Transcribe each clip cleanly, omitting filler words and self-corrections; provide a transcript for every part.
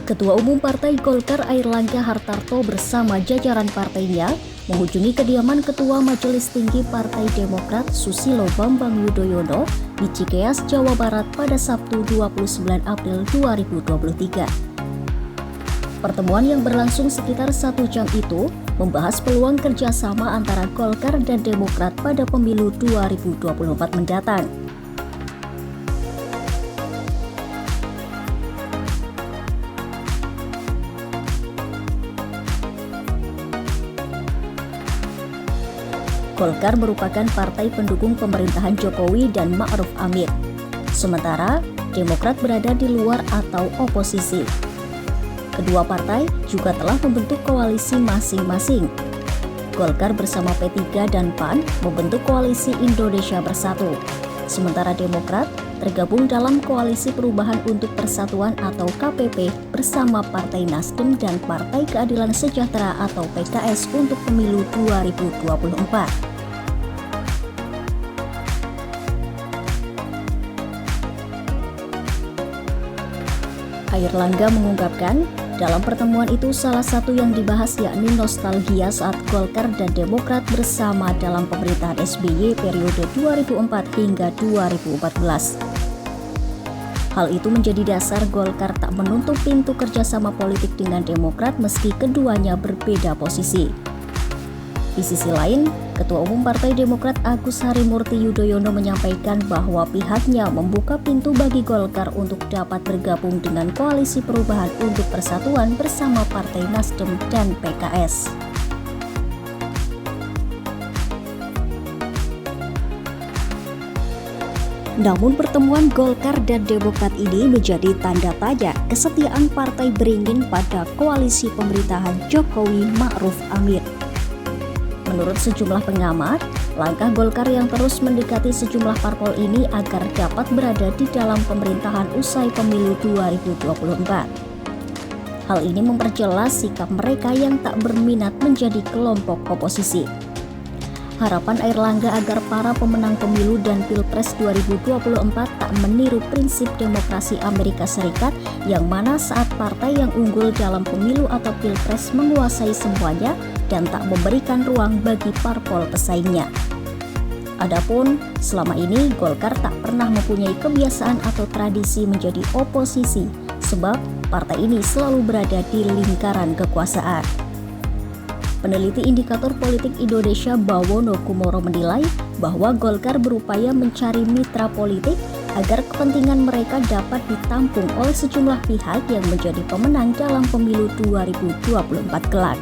Ketua Umum Partai Golkar Airlangga Hartarto bersama jajaran partainya mengunjungi kediaman Ketua Majelis Tinggi Partai Demokrat Susilo Bambang Yudhoyono di Cikeas, Jawa Barat pada Sabtu 29 April 2023. Pertemuan yang berlangsung sekitar 1 jam itu membahas peluang kerjasama antara Golkar dan Demokrat pada pemilu 2024 mendatang. Golkar merupakan partai pendukung pemerintahan Jokowi dan Ma'ruf Amin. Sementara Demokrat berada di luar atau oposisi. Kedua partai juga telah membentuk koalisi masing-masing. Golkar bersama P3 dan PAN membentuk koalisi Indonesia Bersatu. Sementara Demokrat tergabung dalam Koalisi Perubahan untuk Persatuan atau KPP bersama Partai Nasdem dan Partai Keadilan Sejahtera atau PKS untuk pemilu 2024. Airlangga mengungkapkan, dalam pertemuan itu salah satu yang dibahas yakni nostalgia saat Golkar dan Demokrat bersama dalam pemerintahan SBY periode 2004 hingga 2014. Hal itu menjadi dasar Golkar tak menutup pintu kerjasama politik dengan Demokrat meski keduanya berbeda posisi. Di sisi lain, Ketua Umum Partai Demokrat Agus Harimurti Yudhoyono menyampaikan bahwa pihaknya membuka pintu bagi Golkar untuk dapat bergabung dengan Koalisi Perubahan untuk Persatuan bersama Partai Nasdem dan PKS. Namun pertemuan Golkar dan Demokrat ini menjadi tanda tanya kesetiaan partai beringin pada koalisi pemerintahan Jokowi Ma'ruf Amin. Menurut sejumlah pengamat, langkah Golkar yang terus mendekati sejumlah parpol ini agar dapat berada di dalam pemerintahan usai pemilu 2024. Hal ini memperjelas sikap mereka yang tak berminat menjadi kelompok oposisi. Harapan Airlangga agar para pemenang pemilu dan Pilpres 2024 tak meniru prinsip demokrasi Amerika Serikat yang mana saat partai yang unggul dalam pemilu atau Pilpres menguasai semuanya dan tak memberikan ruang bagi parpol pesaingnya. Adapun selama ini Golkar tak pernah mempunyai kebiasaan atau tradisi menjadi oposisi sebab partai ini selalu berada di lingkaran kekuasaan. Peneliti Indikator Politik Indonesia Bawono Kumoro menilai bahwa Golkar berupaya mencari mitra politik agar kepentingan mereka dapat ditampung oleh sejumlah pihak yang menjadi pemenang dalam pemilu 2024 kelak.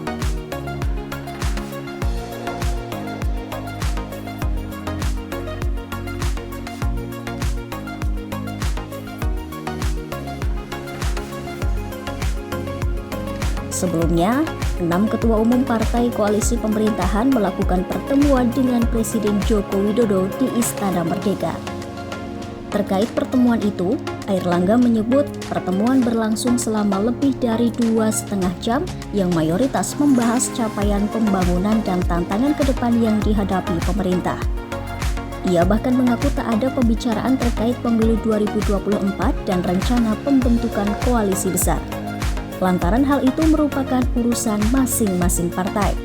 Sebelumnya, 6 ketua umum partai koalisi pemerintahan melakukan pertemuan dengan Presiden Joko Widodo di Istana Merdeka. Terkait pertemuan itu, Airlangga menyebut pertemuan berlangsung selama lebih dari 2,5 jam yang mayoritas membahas capaian pembangunan dan tantangan ke depan yang dihadapi pemerintah. Ia bahkan mengaku tak ada pembicaraan terkait pemilu 2024 dan rencana pembentukan koalisi besar. Lantaran hal itu merupakan urusan masing-masing partai.